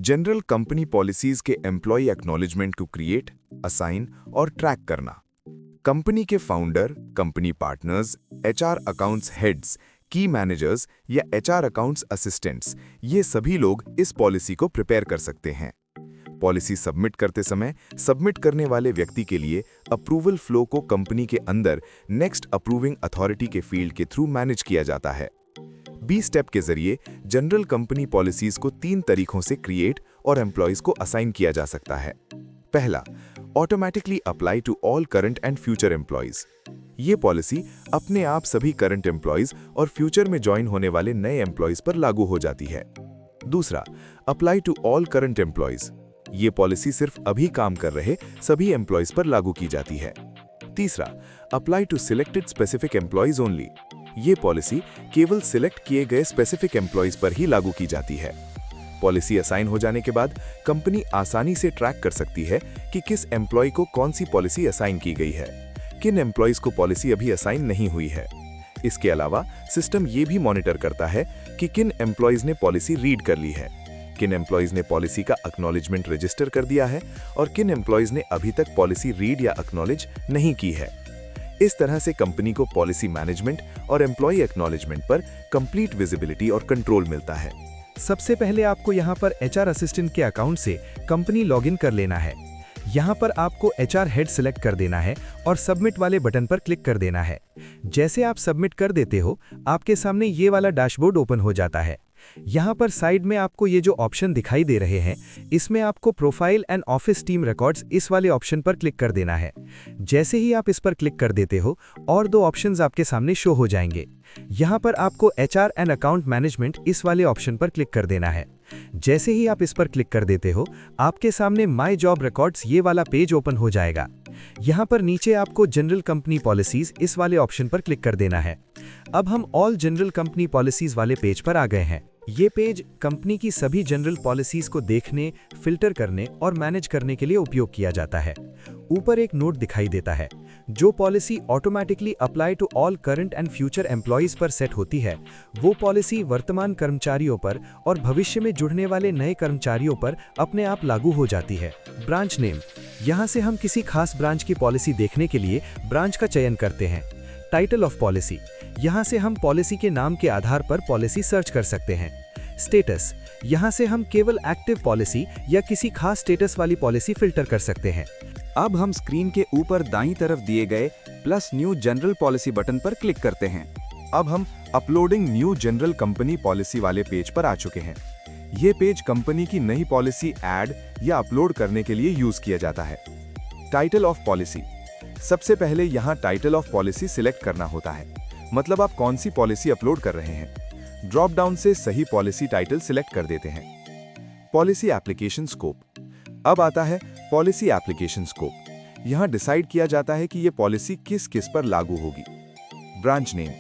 General company policies के employ acknowledgement को create, assign और ट्रैक करना। कंपनी के founder, company partners, HR accounts heads, की मैनेजर्स या एचआर अकाउंट्स असिस्टेंट्स, ये सभी लोग इस पॉलिसी को प्रिपेयर कर सकते हैं। पॉलिसी सबमिट करते समय सबमिट करने वाले व्यक्ति के लिए अप्रूवल फ्लो को कंपनी के अंदर नेक्स्ट अप्रूविंग अथॉरिटी के फील्ड के थ्रू मैनेज किया जाता है। 20 स्टेप के जरिए जनरल कंपनी पॉलिसीज को 3 तरीकों से क्रिएट और एम्प्लॉयज को असाइन किया जा सकता है। पहला, automatically apply to all current and future employees. ये पॉलिसी अपने आप सभी करंट एम्प्लॉयज और फ्यूचर में ज्वाइन होने वाले नए एम्प्लॉयज पर लागू हो जाती है। दूसरा, apply to all current employees. ये पॉलिसी सिर्फ अभी काम कर रहे सभी एम्प्लॉयज पर लागू की जाती है। तीसरा, apply to selected specific employees only. ये पॉलिसी केवल सिलेक्ट किए गए स्पेसिफिक एम्प्लॉयज पर ही लागू की जाती है। पॉलिसी असाइन हो जाने के बाद कंपनी आसानी से ट्रैक कर सकती है कि किस एम्प्लॉय को कौन सी पॉलिसी असाइन की गई है, किन एम्प्लॉयज को पॉलिसी अभी असाइन नहीं हुई है। इसके अलावा सिस्टम ये भी मॉनिटर करता है कि किन एम्प्लॉयज ने पॉलिसी रीड कर ली है, किन एम्प्लॉयज ने पॉलिसी का एक्नॉलेजमेंट रजिस्टर कर दिया है और किन एम्प्लॉयज ने अभी तक पॉलिसी रीड या एक्नॉलेज नहीं की है। इस तरह से कंपनी को पॉलिसी मैनेजमेंट और एम्प्लॉय एक्नॉलेजमेंट पर कंप्लीट विजिबिलिटी और कंट्रोल मिलता है। सबसे पहले आपको यहाँ पर एचआर असिस्टेंट के अकाउंट से कंपनी लॉगिन कर लेना है। यहाँ पर आपको एचआर हेड सिलेक्ट कर देना है और सबमिट वाले बटन पर क्लिक कर देना है। जैसे आप सबमिट कर देते हो, आपके सामने ये वाला डैशबोर्ड ओपन हो जाता है। यहाँ पर साइड में आपको ये जो ऑप्शन दिखाई दे रहे हैं, इसमें आपको profile and office team records इस वाले ऑप्शन पर क्लिक कर देना है। जैसे ही आप इस पर क्लिक कर देते हो, और 2 ऑप्शंस आपके सामने शो हो जाएंगे। यहाँ पर आपको एचआर एंड अकाउंट मैनेजमेंट इस वाले ऑप्शन पर क्लिक कर देना है। जैसे ही आप इस पर क्लिक कर देते हो, आपके सामने माई जॉब रिकॉर्ड्स ये वाला पेज ओपन हो जाएगा। यहाँ पर नीचे आपको जनरल कंपनी पॉलिसीज इस वाले ऑप्शन पर क्लिक कर देना है। अब हम ऑल जनरल कंपनी पॉलिसीज वाले पेज पर आ गए हैं। ये पेज कंपनी की सभी जनरल पॉलिसीज को देखने, फिल्टर करने और मैनेज करने के लिए उपयोग किया जाता है। ऊपर एक नोट दिखाई देता है, जो policy automatically apply to all current and future employees पर सेट होती है, वो पॉलिसी वर्तमान कर्मचारियों पर और भविष्य में जुड़ने वाले नए कर्मचारियों पर अपने आप लागू हो जाती है। ब्रांच नेम, यहाँ से हम किसी खास ब्रांच की पॉलिसी देखने के लिए ब्रांच का चयन करते हैं। टाइटल ऑफ पॉलिसी, यहाँ से हम पॉलिसी के नाम के आधार पर पॉलिसी सर्च कर सकते हैं। स्टेटस, यहाँ से हम केवल एक्टिव पॉलिसी या किसी खास स्टेटस वाली पॉलिसी फिल्टर कर सकते हैं। अब हम स्क्रीन के ऊपर दाईं तरफ दिए गए plus new general policy button पर क्लिक करते हैं। अब हम uploading new general company policy वाले पेज पर आ चुके हैं। ये पेज कंपनी की नई पॉलिसी ऐड या अपलोड करने के लिए यूज किया जाता है। टाइटल ऑफ पॉलिसी, सबसे पहले यहाँ टाइटल ऑफ पॉलिसी सिलेक्ट करना होता है, मतलब आप कौन सी पॉलिसी अपलोड कर रहे हैं। ड्रॉप डाउन से सही पॉलिसी टाइटल सिलेक्ट कर देते हैं। पॉलिसी एप्लीकेशन स्कोप, अब आता है पॉलिसी एप्लीकेशन स्कोप। यहाँ डिसाइड किया जाता है कि ये पॉलिसी किस किस पर लागू होगी। ब्रांच नेम,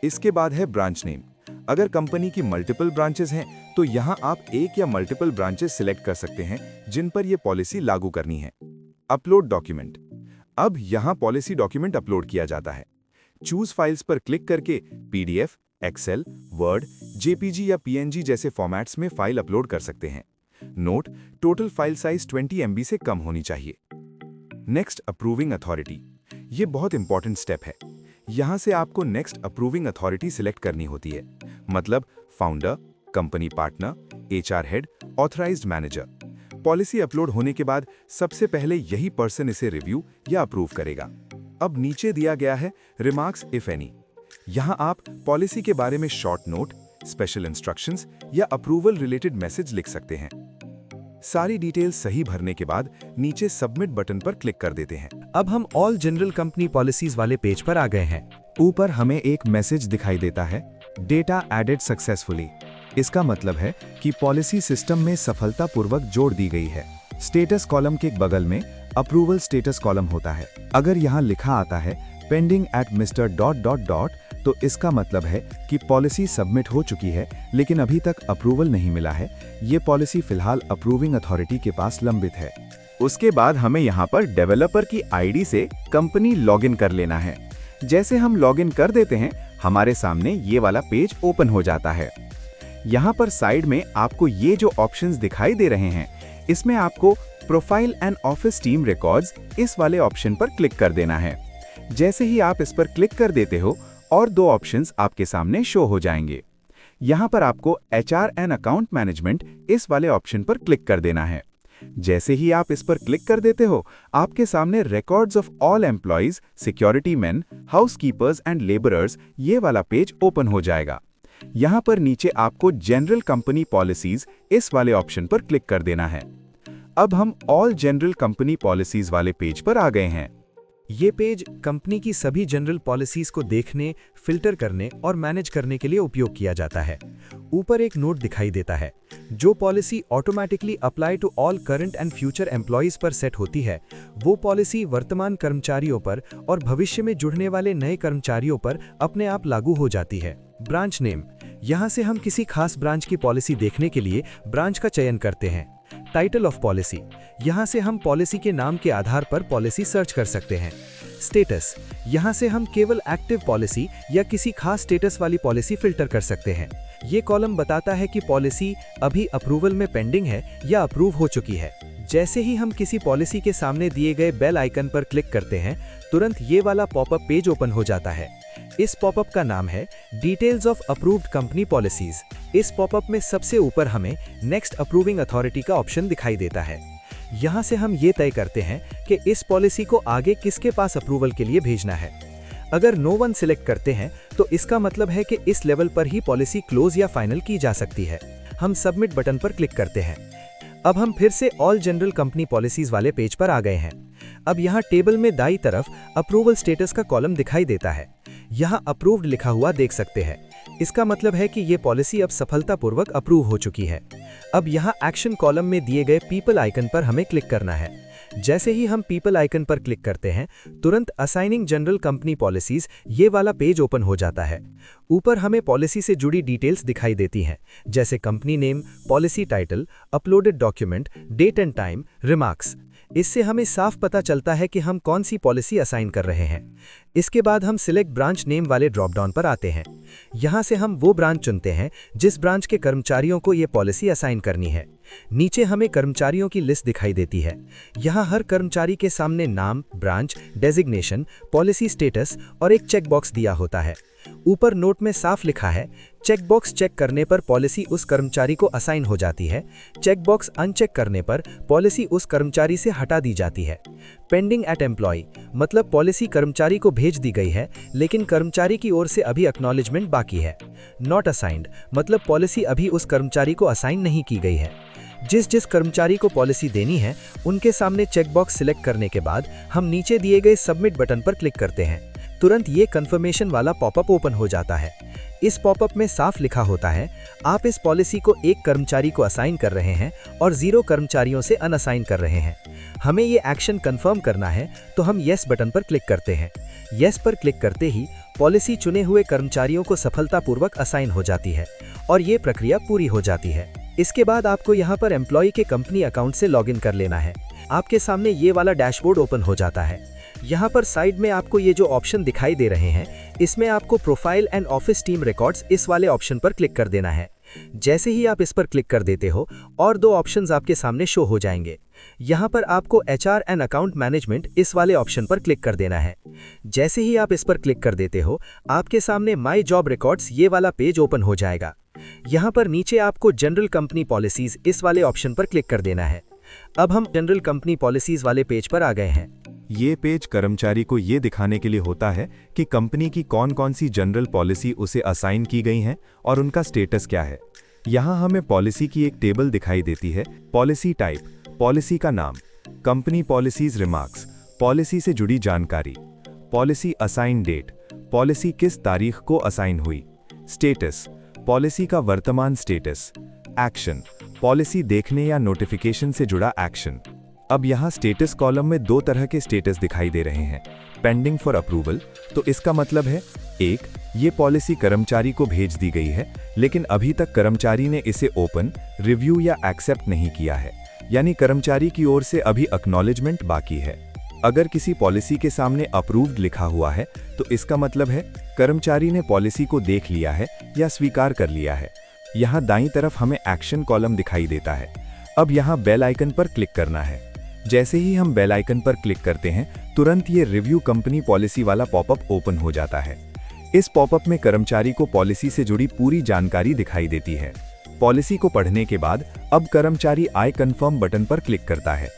इसके बाद है ब्रांच नेम। अगर कंपनी की मल्टीपल ब्रांचेस हैं तो यहाँ आप एक या मल्टीपल ब्रांचेस सिलेक्ट कर सकते हैं जिन पर यह पॉलिसी लागू करनी है। अपलोड डॉक्यूमेंट, अब यहाँ पॉलिसी डॉक्यूमेंट अपलोड किया जाता है। चूज फाइल्स पर क्लिक करके पीडीएफ, एक्सेल, वर्ड, जेपीजी या पीएनजी जैसे फॉर्मेट्स में फाइल अपलोड कर सकते हैं। Note, total file size 20 MB से कम होनी चाहिए। नेक्स्ट अप्रूविंग अथॉरिटी, ये बहुत इंपॉर्टेंट स्टेप है। यहां से आपको नेक्स्ट अप्रूविंग अथॉरिटी सिलेक्ट करनी होती है, मतलब founder, company partner, HR head, authorised manager. Policy upload होने के बाद सबसे पहले यही पर्सन इसे रिव्यू या अप्रूव करेगा। अब नीचे दिया गया है रिमार्क्स इफ एनी। यहां आप पॉलिसी के बारे में शॉर्ट नोट, स्पेशल इंस्ट्रक्शंस या अप्रूवल रिलेटेड मैसेज लिख सकते हैं। सारी डिटेल सही भरने के बाद नीचे सबमिट बटन पर क्लिक कर देते हैं। अब हम ऑल जनरल कंपनी पॉलिसीज वाले पेज पर आ गए हैं। ऊपर हमें एक मैसेज दिखाई देता है, डेटा एडेड सक्सेसफुली। इसका मतलब है कि पॉलिसी सिस्टम में सफलतापूर्वक जोड़ दी गई है। स्टेटस कॉलम के बगल में अप्रूवल स्टेटस कॉलम होता है। अगर यहाँ लिखा आता है pending at mister dot dot dot, तो इसका मतलब है कि पॉलिसी सबमिट हो चुकी है लेकिन अभी तक अप्रूवल नहीं मिला है। ये पॉलिसी फिलहाल अप्रूविंग अथॉरिटी के पास लंबित है। उसके बाद हमें यहाँ पर डेवलपर की आईडी से कंपनी लॉगिन कर लेना है। जैसे हम लॉगिन कर देते हैं, हमारे सामने ये वाला पेज ओपन हो जाता है। यहाँ पर साइड में आपको ये जो ऑप्शंस दिखाई दे रहे हैं, इसमें आपको profile and office team records इस वाले ऑप्शन पर क्लिक कर देना है। जैसे ही आप इस पर क्लिक कर देते हो और दो ऑप्शंस आपके सामने शो हो जाएंगे। यहाँ पर आपको एचआर एंड अकाउंट मैनेजमेंट इस वाले ऑप्शन पर क्लिक कर देना है। जैसे ही आप इस पर क्लिक कर देते हो, आपके सामने records of all employees, security man, housekeepers and labourers ये वाला पेज ओपन हो जाएगा। यहाँ पर नीचे आपको जनरल कंपनी पॉलिसीज इस वाले ऑप्शन पर क्लिक कर देना है। अब हम ऑल जनरल कंपनी पॉलिसीज वाले पेज पर आ गए हैं। ये पेज कंपनी की सभी जनरल पॉलिसीज को देखने, फिल्टर करने और मैनेज करने के लिए उपयोग किया जाता है। ऊपर एक नोट दिखाई देता है, जो policy automatically apply to all current and future employees पर सेट होती है, वो पॉलिसी वर्तमान कर्मचारियों पर और भविष्य में जुड़ने वाले नए कर्मचारियों पर अपने आप लागू हो जाती है। ब्रांच नेम, यहाँ से हम किसी खास ब्रांच की पॉलिसी देखने के लिए ब्रांच का चयन करते हैं। टाइटल ऑफ पॉलिसी, यहाँ से हम पॉलिसी के नाम के आधार पर पॉलिसी सर्च कर सकते हैं। स्टेटस, यहाँ से हम केवल एक्टिव पॉलिसी या किसी खास स्टेटस वाली पॉलिसी फिल्टर कर सकते हैं। ये कॉलम बताता है कि पॉलिसी अभी अप्रूवल में पेंडिंग है या अप्रूव हो चुकी है। जैसे ही हम किसी पॉलिसी के सामने दिए गए बेल आइकन पर क्लिक करते हैं, तुरंत ये वाला पॉपअप पेज ओपन हो जाता है। इस पॉपअप का नाम है details of approved company policies. इस पॉपअप में सबसे ऊपर हमें नेक्स्ट अप्रूविंग अथॉरिटी का ऑप्शन दिखाई देता है। यहाँ से हम ये तय करते हैं कि इस पॉलिसी को आगे किसके पास अप्रूवल के लिए भेजना है। अगर नो वन सिलेक्ट करते हैं तो इसका मतलब है कि इस लेवल पर ही पॉलिसी क्लोज या फाइनल की जा सकती है। हम सबमिट बटन पर क्लिक करते हैं। अब हम फिर से ऑल जनरल कंपनी पॉलिसीज वाले पेज पर आ गए हैं। अब यहाँ टेबल में दाईं तरफ अप्रूवल स्टेटस का कॉलम दिखाई देता है। यहाँ अप्रूव्ड लिखा हुआ देख सकते हैं। इसका मतलब है कि ये पॉलिसी अब सफलतापूर्वक अप्रूव हो चुकी है। अब यहाँ एक्शन कॉलम में दिए गए पीपल आइकन पर हमें क्लिक करना है। जैसे ही हम पीपल आइकन पर क्लिक करते हैं, तुरंत असाइनिंग जनरल कंपनी पॉलिसीज ये वाला पेज ओपन हो जाता है। ऊपर हमें पॉलिसी से जुड़ी डिटेल्स दिखाई देती हैं, जैसे company name, policy title, uploaded document, date and time, remarks. इससे हमें साफ पता चलता है कि हम कौन सी पॉलिसी असाइन कर रहे हैं। इसके बाद हम सिलेक्ट ब्रांच नेम वाले ड्रॉप डाउन पर आते हैं। यहाँ से हम वो ब्रांच चुनते हैं जिस ब्रांच के कर्मचारियों को ये पॉलिसी असाइन करनी है। नीचे हमें कर्मचारियों की लिस्ट दिखाई देती है। यहाँ हर कर्मचारी के सामने नाम, ब्रांच, डेजिग्नेशन, पॉलिसी स्टेटस और एक चेकबॉक्स दिया होता है। ऊपर नोट में साफ लिखा है, चेकबॉक्स चेक करने पर पॉलिसी उस कर्मचारी को असाइन हो जाती है। चेकबॉक्स अनचेक करने पर पॉलिसी उस कर्मचारी से हटा दी जाती है। पेंडिंग एट एम्प्लॉय, मतलब पॉलिसी कर्मचारी को भेज दी गई है, लेकिन कर्मचारी की ओर से अभी एक्नॉलेजमेंट बाकी है। नॉट असाइंड, मतलब पॉलिसी अभी उस कर्मचारी को असाइन नहीं की गई है। जिस कर्मचारी को पॉलिसी देनी है, उनके सामने चेकबॉक्स सिलेक्ट करने के बाद हम नीचे दिए गए सबमिट बटन पर क्लिक करते हैं। तुरंत ये कंफर्मेशन वाला पॉपअप ओपन हो जाता है। इस पॉपअप में साफ लिखा होता है, आप इस पॉलिसी को एक कर्मचारी को असाइन कर रहे हैं और 0 कर्मचारियों से अनअसाइन कर रहे हैं। हमें ये एक्शन कंफर्म करना है, तो हम येस बटन पर क्लिक करते हैं। येस पर क्लिक करते ही पॉलिसी चुने हुए कर्मचारियों को सफलतापूर्वक असाइन हो जाती है और ये प्रक्रिया पूरी हो जाती है। इसके बाद आपको यहाँ पर एम्प्लॉय के कंपनी अकाउंट से लॉगिन कर लेना है। आपके सामने ये वाला डैशबोर्ड ओपन हो जाता है। यहाँ पर साइड में आपको ये जो ऑप्शन दिखाई दे रहे हैं, इसमें आपको profile and office team records इस वाले ऑप्शन पर क्लिक कर देना है। जैसे ही आप इस पर क्लिक कर देते हो और 2 ऑप्शंस आपके सामने शो हो जाएंगे। यहाँ पर आपको एचआर एंड अकाउंट मैनेजमेंट इस वाले ऑप्शन पर क्लिक कर देना है। जैसे ही आप इस पर क्लिक कर देते हो, आपके सामने माई जॉब रिकॉर्ड्स ये वाला पेज ओपन हो जाएगा। यहाँ पर नीचे आपको जनरल कंपनी पॉलिसीज इस वाले ऑप्शन पर क्लिक कर देना है। अब हम जनरल कंपनी पॉलिसीज वाले पेज पर आ गए हैं। ये पेज कर्मचारी को ये दिखाने के लिए होता है कि कंपनी की कौन कौन सी जनरल पॉलिसी उसे असाइन की गई हैं और उनका स्टेटस क्या है। यहाँ हमें पॉलिसी की एक टेबल दिखाई देती है। पॉलिसी टाइप, पॉलिसी का नाम, कंपनी पॉलिसीज रिमार्क्स, पॉलिसी से जुड़ी जानकारी, पॉलिसी असाइन डेट, पॉलिसी किस तारीख को असाइन हुई, स्टेटस, पॉलिसी का वर्तमान स्टेटस, एक्शन, पॉलिसी देखने या नोटिफिकेशन से जुड़ा एक्शन। अब यहाँ स्टेटस कॉलम में 2 तरह के स्टेटस दिखाई दे रहे हैं। पेंडिंग फॉर अप्रूवल, तो इसका मतलब है 1, ये पॉलिसी कर्मचारी को भेज दी गई है, लेकिन अभी तक कर्मचारी ने इसे ओपन, रिव्यू या एक्सेप्ट नहीं किया है, यानी कर्मचारी की ओर से अभी एक्नॉलेजमेंट बाकी है। अगर किसी पॉलिसी के सामने अप्रूव्ड लिखा हुआ है, तो इसका मतलब है कर्मचारी ने पॉलिसी को देख लिया है या स्वीकार कर लिया है। यहाँ दाईं तरफ हमें एक्शन कॉलम दिखाई देता है। अब यहाँ बेल आइकन पर क्लिक करना है। जैसे ही हम बेल आइकन पर क्लिक करते हैं, तुरंत ये रिव्यू कंपनी पॉलिसी वाला पॉपअप ओपन हो जाता है। इस पॉपअप में कर्मचारी को पॉलिसी से जुड़ी पूरी जानकारी दिखाई देती है। पॉलिसी को पढ़ने के बाद अब कर्मचारी आई कंफर्म बटन पर क्लिक करता है।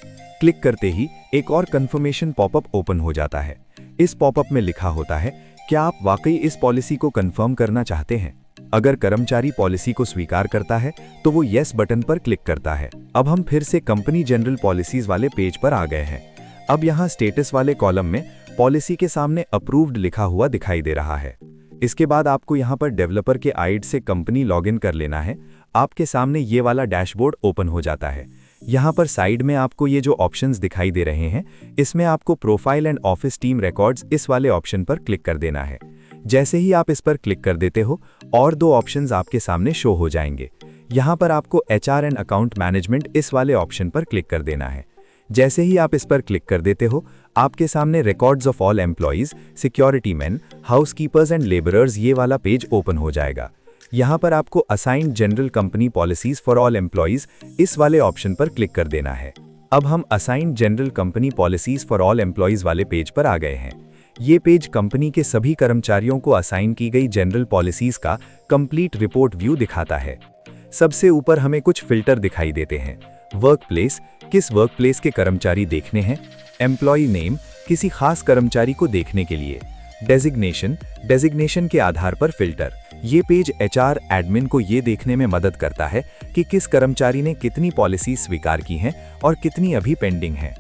क्लिक करते ही एक और कंफर्मेशन पॉपअप ओपन हो जाता है। इस पॉपअप में लिखा होता है, क्या आप वाकई इस पॉलिसी को कंफर्म करना चाहते हैं? अगर कर्मचारी पॉलिसी को स्वीकार करता है तो वो येस बटन पर क्लिक करता है। अब हम फिर से कंपनी जनरल पॉलिसीज वाले पेज पर आ गए हैं। अब यहाँ स्टेटस वाले कॉलम में पॉलिसी के सामने अप्रूव्ड लिखा हुआ दिखाई दे रहा है। इसके बाद आपको यहाँ पर डेवलपर के आईडी से कंपनी लॉगिन कर लेना है। आपके सामने ये वाला डैशबोर्ड ओपन हो जाता है। यहाँ पर साइड में आपको ये जो ऑप्शंस दिखाई दे रहे हैं, इसमें आपको profile and office team records इस वाले ऑप्शन पर क्लिक कर देना है। जैसे ही आप इस पर क्लिक कर देते हो, और दो ऑप्शंस आपके सामने शो हो जाएंगे। यहाँ पर आपको एचआर एंड अकाउंट मैनेजमेंट इस वाले ऑप्शन पर क्लिक कर देना है। जैसे ही आप इस पर क्लिक कर देते हो, आपके सामने records of all employees, security man, housekeepers and labourers ये वाला पेज ओपन हो जाएगा। यहाँ पर आपको assigned general company policies for all employees इस वाले ऑप्शन पर क्लिक कर देना है। अब हम assigned general company policies for all employees वाले पेज पर आ गए हैं। ये पेज कंपनी के सभी कर्मचारियों को असाइन की गई जनरल पॉलिसीज का कंप्लीट रिपोर्ट व्यू दिखाता है। सबसे ऊपर हमें कुछ फिल्टर दिखाई देते हैं। वर्क प्लेस, किस वर्क प्लेस के कर्मचारी देखने हैं। एम्प्लॉय नेम, किसी खास कर्मचारी को देखने के लिए। डेजिग्नेशन, डेजिग्नेशन के आधार पर फिल्टर। ये पेज एचआर एडमिन को ये देखने में मदद करता है कि किस कर्मचारी ने कितनी पॉलिसी स्वीकार की हैं और कितनी अभी पेंडिंग हैं।